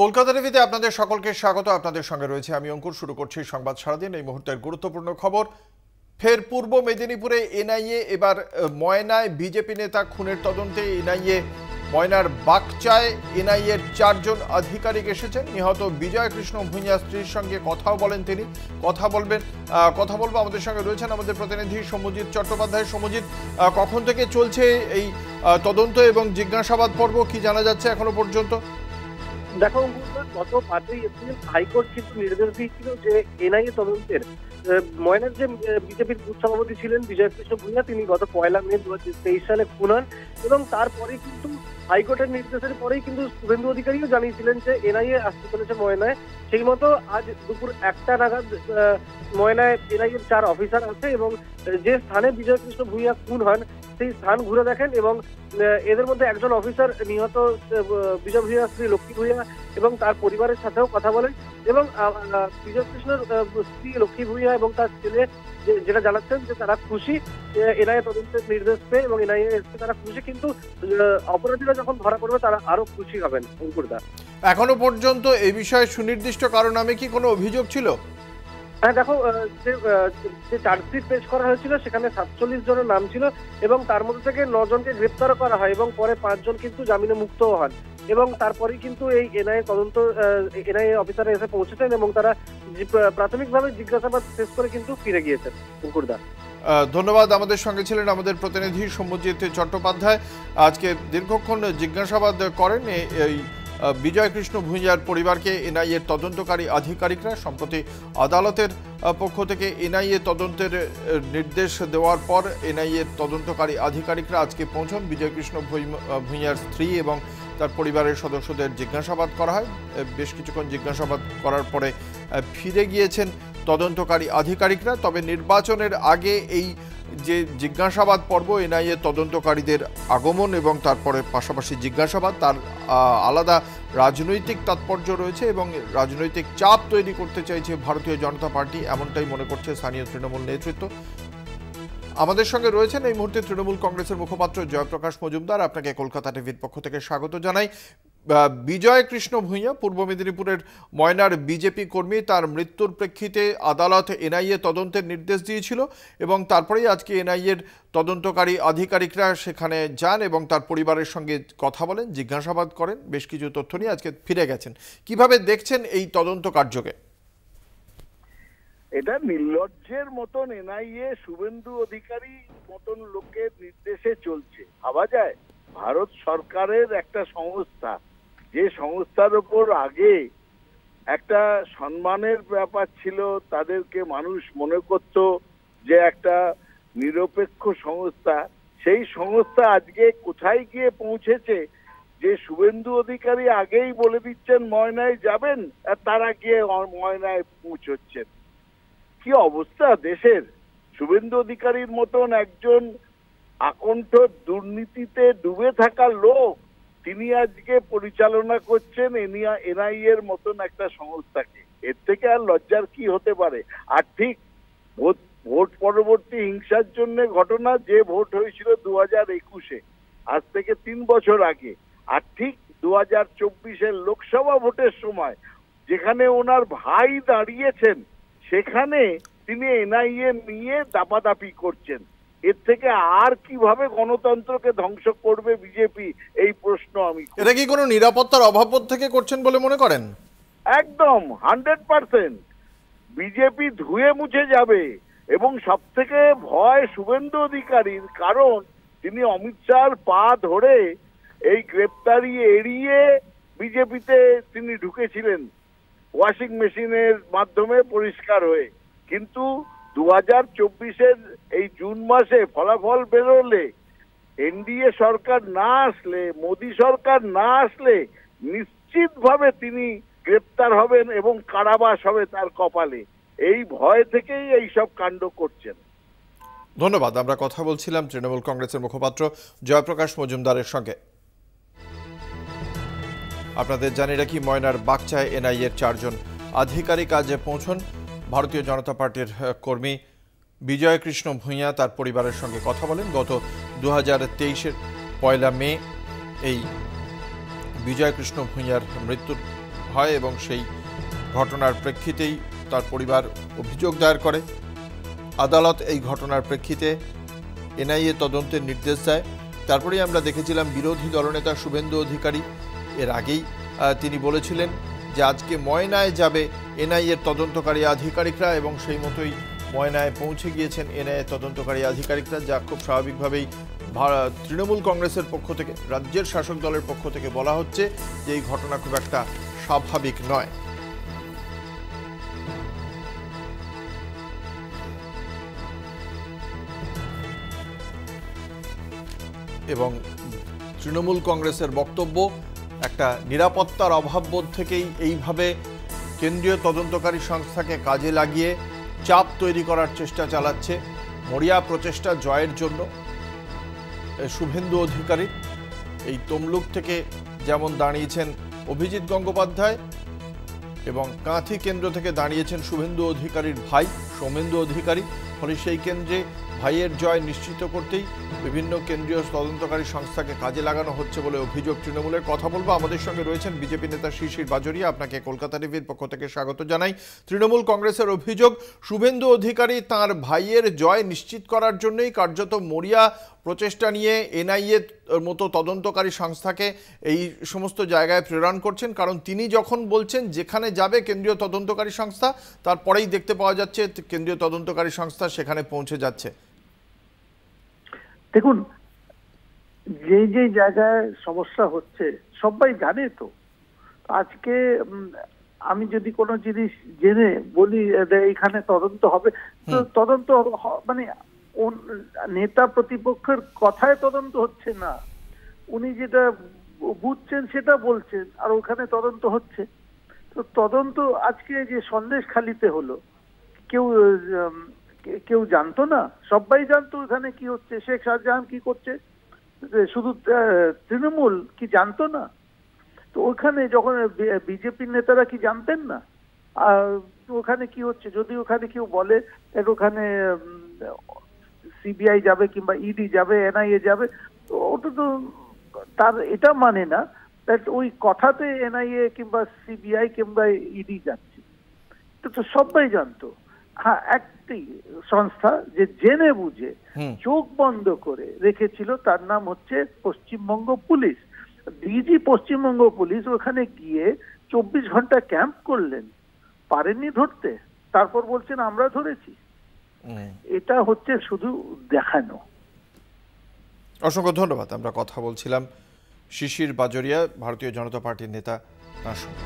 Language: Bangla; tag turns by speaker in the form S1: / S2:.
S1: কলকাতা টিভিতে আপনাদের সকলকে স্বাগত। আপনাদের সঙ্গে রয়েছে আমি অঙ্কুর। শুরু করছি সংবাদ সারাদিন। এই মুহূর্তের গুরুত্বপূর্ণ খবর, ফের পূর্ব মেদিনীপুরে এনআইএ এবার ময়নায় বিজেপি নেতা খুনের তদন্তে এনআইএ ময়নার বাকচায় এনআইএর 4 জন আধিকারিক এসেছেন। নিহত বিজয় কৃষ্ণ ভূঁইয়া স্ত্রীর সঙ্গে কথাও বলেন তিনি। কথা বলবো। আমাদের সঙ্গে রয়েছেন আমাদের প্রতিনিধি সৌম্যজিৎ চট্টোপাধ্যায়। সৌম্যজিৎ, কখন থেকে চলছে এই তদন্ত এবং জিজ্ঞাসাবাদ পর্ব, কি জানা যাচ্ছে এখনো পর্যন্ত?
S2: দেখো, গত 5ই এপ্রিল হাইকোর্ট কিন্তু নির্দেশ দিয়েছিল যে এনআইএ তদন্তের ময়নার যে বিজেপির বুথ সভাপতি ছিলেন বিজয় কৃষ্ণ ভূঁইয়া, তিনি গত 1 মে 2023 সালে খুন হন এবং তারপরে কিন্তু হাইকোর্টের নির্দেশের পরেই কিন্তু শুভেন্দু অধিকারীও জানিয়েছিলেন যে এনআইএ আসতে চলেছে ময়নায়। সেই মতো আজ দুপুর 1টা নাগাদ ময়নায় এনআইএর 4 অফিসার আছে এবং যে স্থানে বিজয় কৃষ্ণ ভূঁইয়া খুন হন সেই স্থান ঘুরে দেখেন এবং এদের মধ্যে একজন অফিসার নিহত বিজয় ভূঁইয়া স্ত্রী লক্ষ্মী ভূঁইয়া এবং তার পরিবারের সাথেও কথা বলেন এবং বিজয় কৃষ্ণের স্ত্রী লক্ষ্মী ভূঁইয়া এবং তার ছেলে যেটা জানাচ্ছেন যে তারা খুশি এনআইএ তদন্তের নির্দেশ পেয়ে এবং এনআইএ এসে তারা খুশি, কিন্তু অপরাধীরা যখন ধরা পড়বে তারা আরো খুশি হবেন। অঙ্কুরদা,
S1: এখনো পর্যন্ত এই বিষয়ে সুনির্দিষ্ট কারণ নামে কি কোনো অভিযোগ ছিল?
S2: হ্যাঁ, দেখো, যে চার্জশিট পেশ করা হয়েছিল সেখানে 47 জনের নাম ছিল এবং তার মধ্যে থেকে 9 জনকে গ্রেপ্তার করা হয় এবং পরে 5 জন কিন্তু জামিনে মুক্তও হন এবং তারপরেই কিন্তু এই এনআইএ অফিসাররা এসে পৌঁছেছেন এবং তারা প্রাথমিকভাবে জিজ্ঞাসাবাদ শেষ করে কিন্তু ফিরে গিয়েছেন। অঙ্কুরদা,
S1: ধন্যবাদ। আমাদের সঙ্গে ছিলেন আমাদের প্রতিনিধি সৌম্যজিৎ চট্টোপাধ্যায়। আজকে দীর্ঘক্ষণ জিজ্ঞাসাবাদ করেন এই বিজয় কৃষ্ণ ভূঁইয়ার পরিবারকে এনআইএর তদন্তকারী আধিকারিকরা। সম্প্রতি আদালতের পক্ষ থেকে এনআইএ তদন্তের নির্দেশ দেওয়ার পর এনআইএর তদন্তকারী আধিকারিকরা আজকে পৌঁছন। বিজয় কৃষ্ণ ভূঁইয়ার স্ত্রী এবং তার পরিবারের সদস্যদের জিজ্ঞাসাবাদ করা হয়। বেশ কিছুক্ষণ জিজ্ঞাসাবাদ করার পরে ফিরে গিয়েছেন তদন্তকারী আধিকারিকরা। তবে নির্বাচনের আগে এই যে জিজ্ঞাসাবাদ পর্ব, এনআইএ তদন্তকারীদের আগমন এবং তারপরে পাশাপাশি জিজ্ঞাসাবাদ, তার আলাদা রাজনৈতিক তাৎপর্য রয়েছে এবং রাজনৈতিক চাপ তৈরি করতে চাইছে ভারতীয় জনতা পার্টি, এমনটাই মনে করছে স্থানীয় তৃণমূল নেতৃত্ব। আমাদের সঙ্গে রয়েছেন এই মুহূর্তে তৃণমূল কংগ্রেসের মুখপাত্র জয়প্রকাশ মজুমদার। আপনাকে কলকাতা টিভির পক্ষ থেকে স্বাগত জানাই। বিজয় কৃষ্ণ ভূঁইয়া পূর্ব মেদিনীপুরের ময়নার বিজেপি কর্মী, তার মৃত্যুর প্রেক্ষিতে আদালত এনআইএ তদন্তের নির্দেশ দিয়েছিল এবং তারপরেই আজকে এনআইএর তদন্তকারী আধিকারিকরা সেখানে যান এবং তার পরিবারের সঙ্গে কথা বলেন, জিজ্ঞাসাবাদ করেন, বেশ কিছু তথ্য নিয়ে আজকে ফিরে গেছেন। কিভাবে দেখছেন এই তদন্ত কার্যকে?
S3: এটা নির্লজ্জের মতন এনআইএ শুভেন্দু অধিকারী মতন লোকের নির্দেশে চলছে। ভাবা যায় ভারত সরকারের একটা সংস্থা, যে সংস্থার উপর আগে একটা সম্মানের ব্যাপার ছিল, তাদেরকে মানুষ মনে করত যে একটা নিরপেক্ষ সংস্থা, সেই সংস্থা আজকে কোথায় গিয়ে পৌঁছেছে যে শুভেন্দু অধিকারী আগেই বলে দিচ্ছেন ময়নায় যাবেন আর তারা গিয়ে ময়নায় পৌঁছচ্ছেন। কি অবস্থা দেশের! শুভেন্দু অধিকারীর মতন একজন আকণ্ঠ দুর্নীতিতে ডুবে থাকা লোক, তিনি আজকে পরিচালনা করছেন এনআইএর মতন একটা সংস্থাকে। এর থেকে আর লজ্জার কি হতে পারে? আর ঠিক ভোট পরবর্তী হিংসার জন্য ঘটনা, যে ভোট হয়েছিল 2021-এ, আজ থেকে 3 বছর আগে, আর ঠিক 2024-এর লোকসভা ভোটের সময় যেখানে ওনার ভাই দাঁড়িয়েছেন সেখানে তিনি এনআইএ নিয়ে দাপাদাপি করছেন। এর থেকে আর কিভাবে গণতন্ত্রকে ধ্বংস করবে বিজেপি, এই প্রশ্ন আমি।
S1: এটা কি কোনো নিরাপত্তার অভাব থেকে করছেন বলে মনে করেন?
S3: একদম 100%। বিজেপি ধুয়ে মুছে যাবে এবং সব থেকে ভয় শুভেন্দু অধিকারীর, কারণ তিনি অমিত শাহর পা ধরে এই গ্রেপ্তারি এড়িয়ে বিজেপিতে তিনি ঢুকেছিলেন ওয়াশিং মেশিনের মাধ্যমে পরিষ্কার হয়ে, কিন্তু 2024-এর এই জুন মাসে ফলাফল বেরোলে, এনডিএ সরকার না আসলে, মোদী সরকার না আসলে নিশ্চিতভাবে তিনি গ্রেপ্তার হবেন এবং কারাবাস হবে তার কপালে। এই ভয় থেকেই এই সব কাণ্ড করছেন।
S1: ধন্যবাদ। আমরা কথা বলছিলাম তৃণমূল কংগ্রেসের মুখপাত্র জয়প্রকাশ মজুমদারের সঙ্গে। আপনাদের জানিয়ে রাখি, ময়নার বাকচায় এনআইএর 4 জন আধিকারিক আজ পৌঁছন। ভারতীয় জনতা পার্টির কর্মী বিজয় কৃষ্ণ ভূঁইয়া তার পরিবারের সঙ্গে কথা বলেন। গত 2023-এর 1 মে এই বিজয় কৃষ্ণ ভূঁইয়ার মৃত্যুর হয় এবং সেই ঘটনার প্রেক্ষিতেই তার পরিবার অভিযোগ দায়ের করে। আদালত এই ঘটনার প্রেক্ষিতে এনআইএ তদন্তের নির্দেশ দেয়। তারপরেই আমরা দেখেছিলাম বিরোধী দলনেতা শুভেন্দু অধিকারী এর আগেই তিনি বলেছিলেন যে আজকে ময়নায় যাবে এনআইএর তদন্তকারী আধিকারিকরা, এবং সেই মতোই ময়নায় পৌঁছে গিয়েছেন এনআইএ তদন্তকারী আধিকারিকরা, যা খুব স্বাভাবিকভাবেই তৃণমূল কংগ্রেসের পক্ষ থেকে, রাজ্যের শাসক দলের পক্ষ থেকে বলা হচ্ছে যে এই ঘটনা খুব একটা স্বাভাবিক নয়। এবং তৃণমূল কংগ্রেসের বক্তব্য, একটা নিরাপত্তার অভাববোধ থেকেই এইভাবে কেন্দ্রীয় তদন্তকারী সংস্থাকে কাজে লাগিয়ে চাপ তৈরি করার চেষ্টা চালাচ্ছে মরিয়া প্রচেষ্টা জয়ের জন্য শুভেন্দু অধিকারী। এই তমলুক থেকে যেমন দাঁড়িয়েছেন অভিজিৎ গঙ্গোপাধ্যায়, এবং কাঁথি কেন্দ্র থেকে দাঁড়িয়েছেন শুভেন্দু অধিকারীর ভাই সৌমেন্দু অধিকারী। ফলে সেই কেন্দ্রে ভাইয়ের জয় নিশ্চিত করতেই বিভিন্ন কেন্দ্রীয় তদন্তকারী সংস্থাকে কাজে লাগানো হচ্ছে বলে অভিযোগ তৃণমূলের। কথা বলবো, আমাদের সঙ্গে রয়েছেন বিজেপি নেতা শিশির বাজোরিয়া। আপনাকে কলকাতা টিভির পক্ষ থেকে স্বাগত জানাই। তৃণমূল কংগ্রেসের অভিযোগ, শুভেন্দু অধিকারী তার ভাইয়ের জয় নিশ্চিত করার জন্যই কার্যত মরিয়া প্রচেষ্টা নিয়ে এনআইএ মতো তদন্তকারী সংস্থাকে এই সমস্ত জায়গায় প্রেরণ করছেন, কারণ তিনি যখন বলছেন যেখানে যাবে কেন্দ্রীয় তদন্তকারী সংস্থা, তারপরেই দেখতে পাওয়া যাচ্ছে কেন্দ্রীয় তদন্তকারী সংস্থা সেখানে পৌঁছে যাচ্ছে।
S3: দেখুন, যে যে জায়গায় সমস্যা হচ্ছে সবাই জানে তো। আজকে আমি যদি কোনো জিনিস জেনে বলি এখানে তদন্ত হবে, তো তদন্ত মানে নেতা প্রতিপক্ষের কথায় তদন্ত হচ্ছে না, উনি যেটা বুঝছেন সেটা বলছেন, আর ওখানে তদন্ত হচ্ছে। তো তদন্ত আজকে যে সন্দেশখালিতে হলো, কেউ জানতো না? সবাই জানতো ওখানে কি হচ্ছে। শেখ শাহজাহান কি করছে, শুধু তৃণমূল কি জানতো না? তো ওখানে যখন বিজেপির নেতারা কি জানতেন না ওখানে কি হচ্ছে? যদি ওখানে কেউ বলে ওখানে সিবিআই যাবে কিংবা ইডি যাবে, এনআইএ যাবে, তো ওটা তো তার এটা মানে না ওই কথাতে এনআইএ কিংবা সিবিআই কিংবা ইডি যাচ্ছে। তো সবাই জানতো। হ্যাঁ, একটি সংস্থা যে জেনে বুঝে চোখ বন্ধ করে রেখেছিল, তার নাম হচ্ছে Paschimbanga police. DG Paschimbanga police ওখানে গিয়ে 24 ঘন্টা ক্যাম্প করলেন, পারেননি ধরতে, তারপর বলছেন আমরা ধরেছি। এটা হচ্ছে শুধু দেখানো।
S1: অসংখ্য ধন্যবাদ। আমরা কথা বলছিলাম শিশির বাজোরিয়া, ভারতীয় জনতা পার্টির নেতা, তার সঙ্গে।